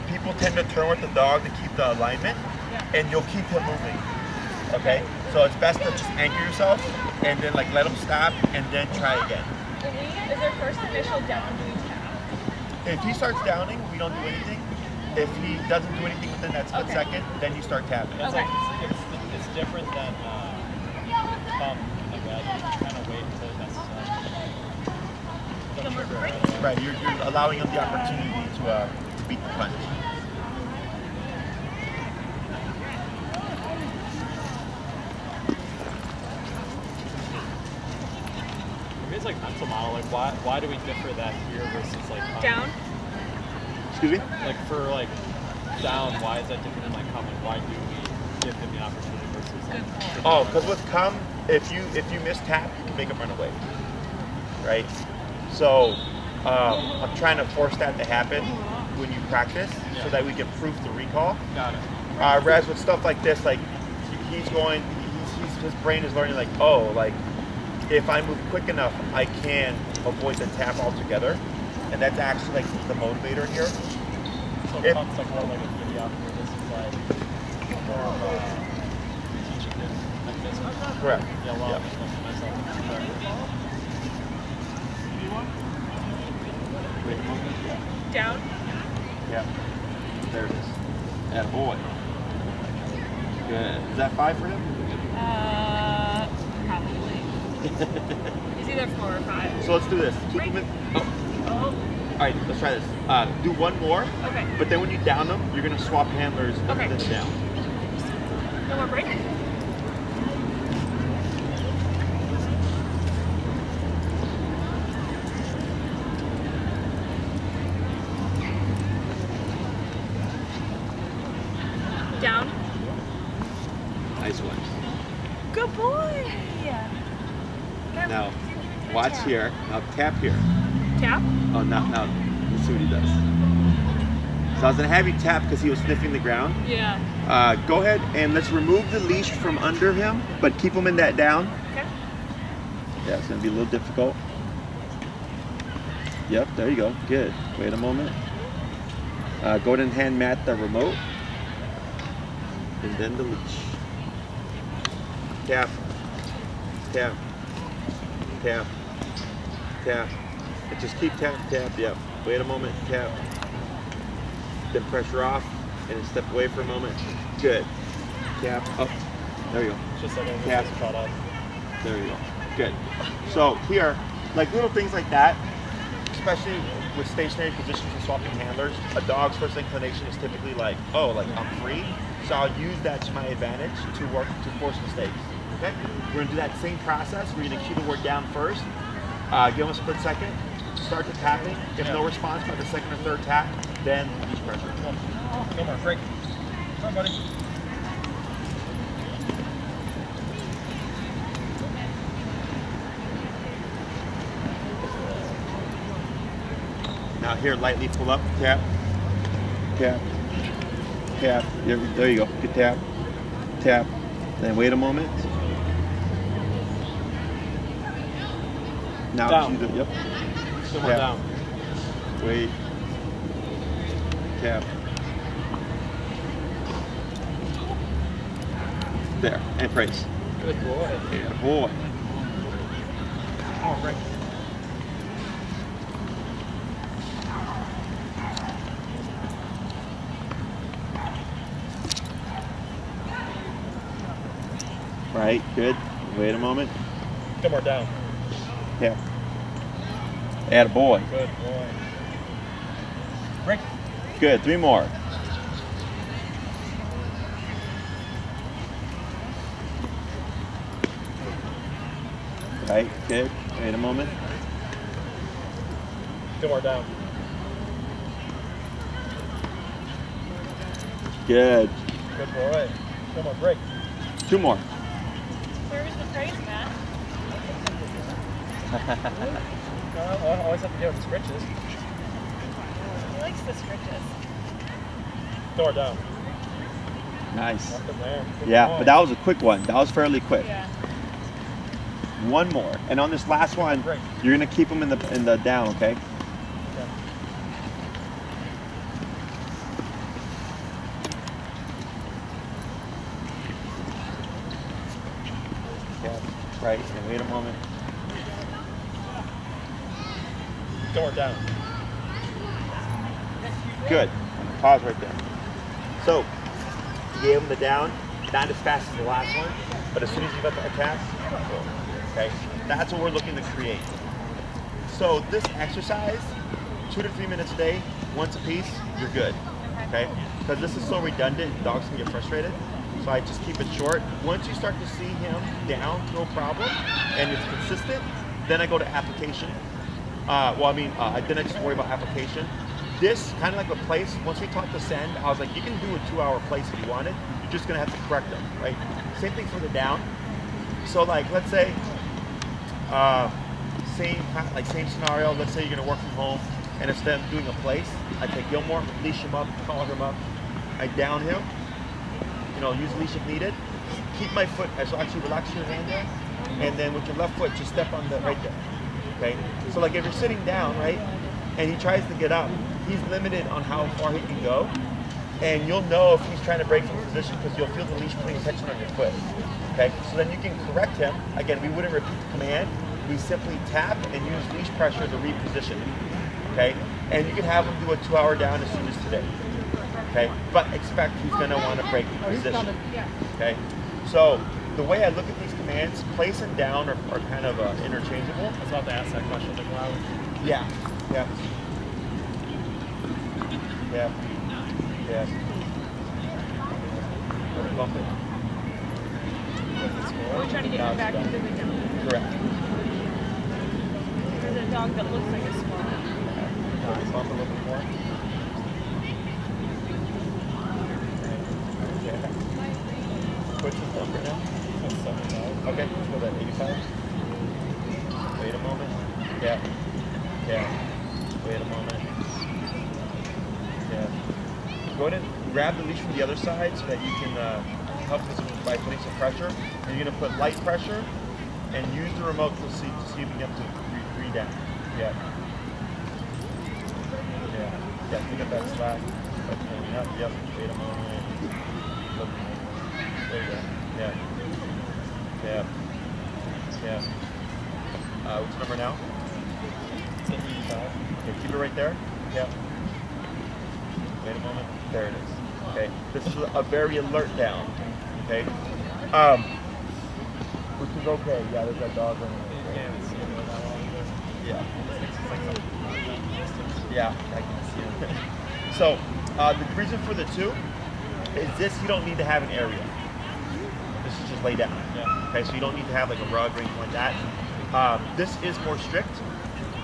Speaker 1: people tend to turn with the dog to keep the alignment, and you'll keep him moving. Okay? So it's best to just anchor yourself and then like let him stop and then try again.
Speaker 2: Is there first initial down, do we tap?
Speaker 1: If he starts downing, we don't do anything. If he doesn't do anything within that split second, then you start tapping.
Speaker 3: It's like it's different than like that. You kind of wait until that's
Speaker 1: right. You're allowing him the opportunity to beat the punch.
Speaker 3: It's like mental model. Like why do we differ that here versus like
Speaker 2: down?
Speaker 1: Excuse me?
Speaker 3: Like for like down, why is that different than like come? Like why do we give him the opportunity versus like?
Speaker 1: Oh, because with come, if you miss tap, you can make him run away. Right? So I'm trying to force that to happen when you practice, so that we can proof the recall.
Speaker 3: Got it.
Speaker 1: Whereas with stuff like this, like his brain is learning like, oh, like if I move quick enough, I can avoid the tap altogether, and that's actually like the motivator here.
Speaker 3: So
Speaker 1: If-
Speaker 3: it's like more like a giddy up here. This is like more of a teaching him mechanism.
Speaker 1: Correct.
Speaker 3: Yeah, well,
Speaker 1: Yep.
Speaker 3: myself.
Speaker 1: Wait a moment.
Speaker 2: Down?
Speaker 1: Yeah. There it is. Attaboy. Good. Is that 5 for him?
Speaker 2: Probably. It's either 4 or 5.
Speaker 1: So let's do this. Keep him in. Oh.
Speaker 2: Oh,
Speaker 1: All right, let's try this. Do one more.
Speaker 2: okay.
Speaker 1: But then when you down them, you're gonna swap handlers and
Speaker 2: Okay.
Speaker 1: then down.
Speaker 2: No more break? Down.
Speaker 1: Nice one.
Speaker 2: Good boy.
Speaker 1: Now, watch here. Now tap here.
Speaker 2: Tap?
Speaker 1: Oh, now, let's see what he does. So I was gonna have you tap because he was sniffing the ground.
Speaker 2: Yeah.
Speaker 1: Go ahead and let's remove the leash from under him, but keep him in that down.
Speaker 2: Okay.
Speaker 1: Yeah, it's gonna be a little difficult. Yep, there you go. Good. Wait a moment. Go ahead and hand Matt the remote. And then the leash. Tap. Tap. Tap. Tap. And just keep tap, tap. Yep. Wait a moment. Tap. Then pressure off. And then step away for a moment. Good. Tap. Up. There you go.
Speaker 3: It's just like a
Speaker 1: Tap.
Speaker 3: caught up.
Speaker 1: There you go. Good. So here, like little things like that, especially with stationary positions and swapping handlers, a dog's first inclination is typically like, oh, like I'm free. So I'll use that to my advantage to force mistakes. Okay? We're gonna do that same process. We're gonna cue the word down first. Give them a split second. Start the tapping. If no response by the second or third tap, then leash pressure.
Speaker 3: Come on, break. Come on, buddy.
Speaker 1: Now here, lightly pull up, tap, tap, tap. There you go. Good tap, tap. Then wait a moment. Now
Speaker 3: Down.
Speaker 1: do the, yep.
Speaker 3: Still more
Speaker 1: Tap.
Speaker 3: down.
Speaker 1: Wait. Tap. There. And praise.
Speaker 3: Good boy.
Speaker 1: Yeah, boy.
Speaker 3: Come on, break.
Speaker 1: Right. Good. Wait a moment.
Speaker 3: Come more down.
Speaker 1: Tap. Attaboy.
Speaker 3: Good boy. Break.
Speaker 1: Good. 3 more. Right. Good. Wait a moment.
Speaker 3: Come more down.
Speaker 1: Good.
Speaker 3: Good boy. Come on, break.
Speaker 1: 2 more.
Speaker 2: Where's the praise, Matt?
Speaker 3: I always have to give him scritches.
Speaker 2: He likes the scritches.
Speaker 3: Door down.
Speaker 1: Nice.
Speaker 3: Nothing there. Good
Speaker 1: Yeah,
Speaker 3: call.
Speaker 1: but that was a quick one. That was fairly quick.
Speaker 2: Yeah.
Speaker 1: One more, and on this last one,
Speaker 3: Great.
Speaker 1: you're gonna keep them in the down, okay?
Speaker 3: Okay.
Speaker 1: Yeah. Right. And wait a moment.
Speaker 3: Door down.
Speaker 1: Good. Pause right there. So, you gave them the down, not as fast as the last one, but as soon as you got the attack, okay? That's what we're looking to create. So this exercise, 2 to 3 minutes a day, once a piece, you're good, okay? Because this is so redundant, dogs can get frustrated. So I just keep it short. Once you start to see him down, no problem, and it's consistent, then I go to application. Then I just worry about application. This, kind of like a place, once we taught the send, I was like, you can do a 2-hour place if you wanted. You're just gonna have to correct them, right? Same thing for the down. So like, let's say, same scenario. Let's say you're gonna work from home, and instead of doing a place, I take Gilmore, leash him up, collar him up, I down him. Use leash if needed. Keep my foot. So actually relax your hand there, and then with your left foot, just step on the right there. Okay. So like if you're sitting down, right, and he tries to get up, he's limited on how far he can go, and you'll know if he's trying to break from position because you'll feel the leash putting tension on your foot. Okay, so then you can correct him. Again, we wouldn't repeat the command. We simply tap and use leash pressure to reposition. Okay, and you can have him do a 2-hour down as soon as today. Okay, but expect he's going to want to break position. Okay, so the way I look at these commands, place and down are kind of interchangeable.
Speaker 3: I was about to ask that question. Like, wow.
Speaker 1: Yeah, yeah. Yeah. Yeah. Bump it.
Speaker 2: We're trying to get him back into the down.
Speaker 1: Correct.
Speaker 2: There's a dog that looks like a squirrel.
Speaker 1: Bump a little bit more. Yeah. What's his number now?
Speaker 3: That's 75.
Speaker 1: Okay, let's go to 85. Wait a moment. Yeah. Yeah. Wait a moment. Yeah. Go ahead and grab the leash from the other side so that you can help this by putting some pressure. And you're going to put light pressure and use the remote to see if you can get to 3 down. Yeah. Yeah. Yeah, pick up that slack. Yep, yep. Wait a moment. Look. There you go. Yeah. Yeah. Yeah. What's the number now?
Speaker 3: It's an 85.
Speaker 1: Okay, keep it right there. Yeah. Wait a moment. There it is. Okay. This is a very alert down. Okay. Which is okay. Yeah, there's that dog running.
Speaker 3: You can't see it that long either.
Speaker 1: Yeah.
Speaker 3: It's like something.
Speaker 1: Yeah, I can see it. So, the reason for the 2 is this, you don't need to have an area. This is just lay down.
Speaker 3: Yeah.
Speaker 1: Okay, so you don't need to have like a rug or anything like that. This is more strict.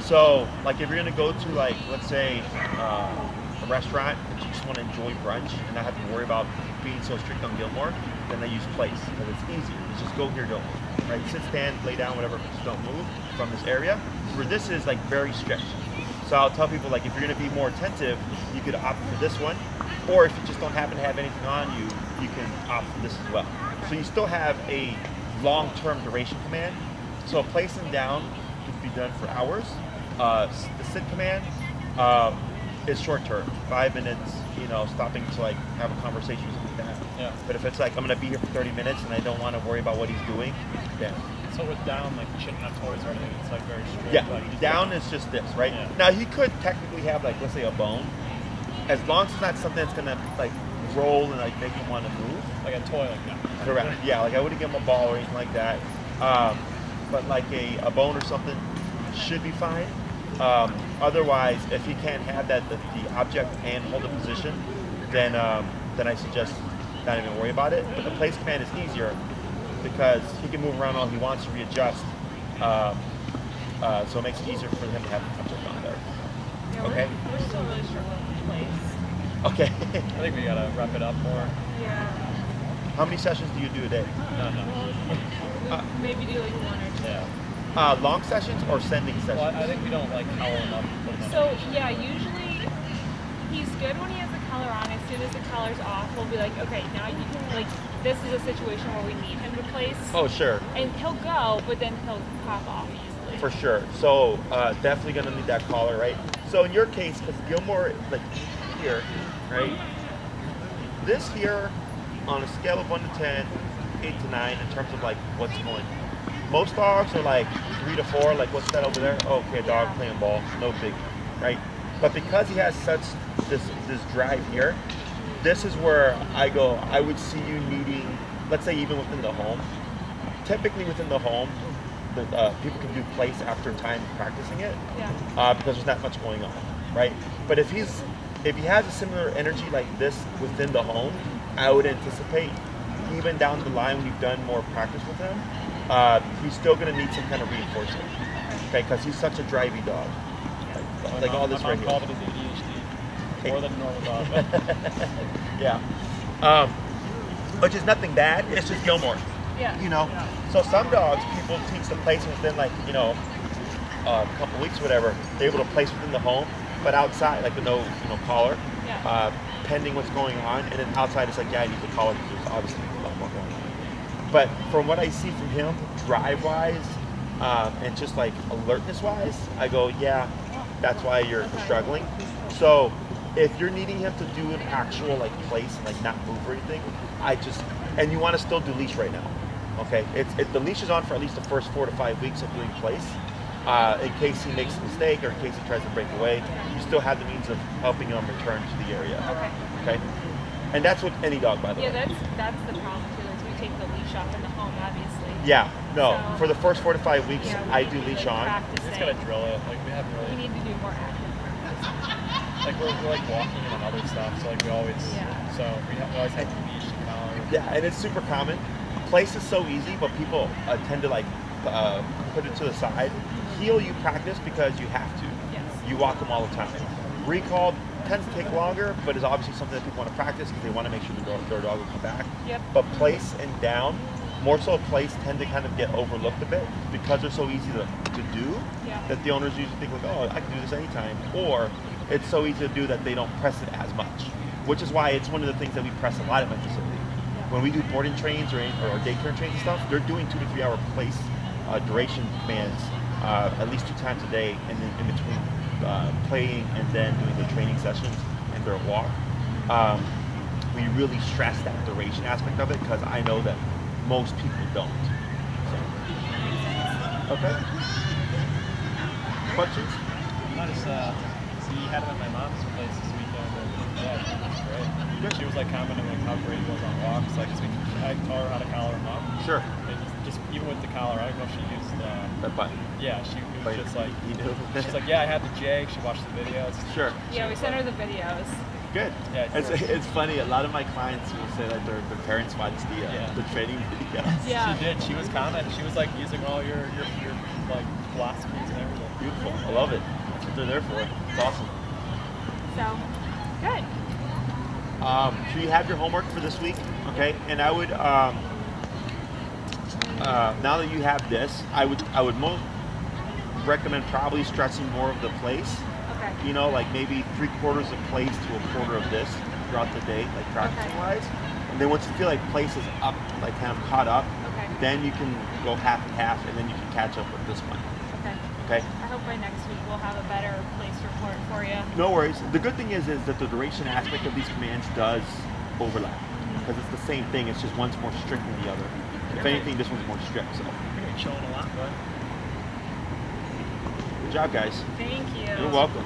Speaker 1: So, like if you're gonna go to like, let's say, a restaurant, but you just want to enjoy brunch and not have to worry about being so strict on Gilmore, then I use place because it's easier. It's just go here, go, right? Sit, stand, lay down, whatever, but just don't move from this area. Where this is like very strict. So I'll tell people like if you're gonna be more attentive, you could opt for this one, or if you just don't happen to have anything on you, you can opt for this as well. So you still have a long-term duration command. So place and down could be done for hours. The sit command is short-term, 5 minutes. Stopping to like have a conversation or something like that.
Speaker 3: Yeah.
Speaker 1: But if it's like I'm gonna be here for 30 minutes and I don't want to worry about what he's doing, then
Speaker 3: So with down, like you shouldn't have toys or anything. It's like very strict.
Speaker 1: yeah,
Speaker 3: Like, you just
Speaker 1: down is just this, right?
Speaker 3: Yeah.
Speaker 1: Now he could technically have like, let's say a bone, as long as it's not something that's gonna like roll and like make him want to move.
Speaker 3: like a toy like that.
Speaker 1: Correct. Yeah, like I wouldn't give him a ball or anything like that. But like a bone or something should be fine. Otherwise, if he can't have that the object and hold the position, then I suggest not even worry about it. But the place command is easier because he can move around all he wants to readjust. So it makes it easier for him to have the object on there.
Speaker 2: Yeah,
Speaker 1: Okay.
Speaker 2: We're still really struggling with place.
Speaker 1: Okay.
Speaker 3: I think we gotta wrap it up more.
Speaker 2: Yeah.
Speaker 1: How many sessions do you do a day?
Speaker 2: Maybe do like one or two.
Speaker 3: Yeah.
Speaker 1: Long sessions or sending sessions?
Speaker 3: Well, I think we don't like collar him up.
Speaker 2: So yeah, usually he's good when he has the collar on. As soon as the collar's off, we'll be like, okay, now you can like. This is a situation where we need him to place.
Speaker 1: Oh, sure.
Speaker 2: And he'll go, but then he'll pop off easily.
Speaker 1: For sure. So definitely gonna need that collar, right? So in your case, because Gilmore, like here, right? This here, on a scale of 1 to 10, 8 to 9, in terms of like what's going. Most dogs are like 3 to 4. Like what's that over there? Oh, okay, a dog playing ball, no big, right? But because he has such this drive here, this is where I go. I would see you needing, let's say, even within the home. Typically within the home, people can do place after time practicing it, because there's not much going on, right? But if he has a similar energy like this within the home, I would anticipate even down the line when you've done more practice with him, he's still going to need some kind of reinforcement, okay? Because he's such a drivey dog, like all this right here.
Speaker 3: Called it his ADHD, more than a normal dog.
Speaker 1: Yeah, which is nothing bad. It's just Gilmore.
Speaker 2: Yeah.
Speaker 1: You know, so some dogs people teach them placing within like a couple weeks, or whatever. They're able to place within the home, but outside, like with no collar, pending what's going on, and then outside it's like, yeah, I need the collar because there's obviously a lot more going on. But from what I see from him, drive-wise, and just like alertness-wise, I go, yeah, that's why you're struggling. So if you're needing him to do an actual like place, like not move or anything, and you want to still do leash right now. Okay, the leash is on for at least the first 4 to 5 weeks of doing place. In case he makes a mistake or in case he tries to break away, you still have the means of helping him return to the area. Okay. And that's with any dog, by the way.
Speaker 2: Yeah, that's the problem too. Is we take the leash off in the home, obviously.
Speaker 1: Yeah. No.
Speaker 2: So,
Speaker 1: for the first 4 to 5 weeks, I do leash on.
Speaker 3: We just gotta drill it. Like we haven't really.
Speaker 2: We need to do more active practice.
Speaker 3: Like we're like walking and other stuff. So like we always. So we always have the leash and collar.
Speaker 1: Yeah, and it's super common. Place is so easy, but people tend to like put it to the side. Heel you practice because you have to.
Speaker 2: Yes.
Speaker 1: You walk them all the time. Recall tends to take longer, but is obviously something that people want to practice because they want to make sure their dog will come back.
Speaker 2: Yep.
Speaker 1: But place and down, more so place, tend to kind of get overlooked a bit because they're so easy to do that the owners usually think like, oh, I can do this anytime. Or it's so easy to do that they don't press it as much, which is why it's one of the things that we press a lot at my facility. When we do boarding trains or daycare trains and stuff, they're doing 2 to 3 hour place duration commands at least 2 times a day, and then in between playing and then doing their training sessions and their walk. We really stress that duration aspect of it because I know that most people don't. So. Okay. Questions?
Speaker 3: I just see had him at my mom's place this weekend, and yeah, it was great. She was like commenting like how great he was on walks. Like I taught her how to collar him up.
Speaker 1: Sure.
Speaker 3: And just even with the collar, I don't know if she used
Speaker 1: that button.
Speaker 3: Yeah, she was just like
Speaker 1: you knew.
Speaker 3: She's like, yeah, I had the J. She watched the videos.
Speaker 1: Sure.
Speaker 2: Yeah, we sent her the videos.
Speaker 1: Good.
Speaker 3: Yeah,
Speaker 1: it's funny. A lot of my clients will say that their parents watch the training videos.
Speaker 2: Yeah.
Speaker 3: She did. She was commenting. She was like using all your like philosophies and everything.
Speaker 1: Beautiful. I love it. That's what they're there for. It's awesome.
Speaker 2: So, good.
Speaker 1: So you have your homework for this week, okay? And I would, now that you have this, I would most recommend probably stressing more of the place.
Speaker 2: Okay.
Speaker 1: You know, like maybe 3/4 of place to a quarter of this throughout the day, like practicing wise. And then once you feel like place is up, like kind of caught up, then you can go half and half, and then you can catch up with this one. Okay.
Speaker 2: I hope by next week we'll have a better place report for you.
Speaker 1: No worries. The good thing is that the duration aspect of these commands does overlap because it's the same thing. It's just one's more strict than the other. If anything, this one's more strict. So.
Speaker 3: You're chilling a lot, bud.
Speaker 1: Good job, guys.
Speaker 2: Thank you.
Speaker 1: You're welcome.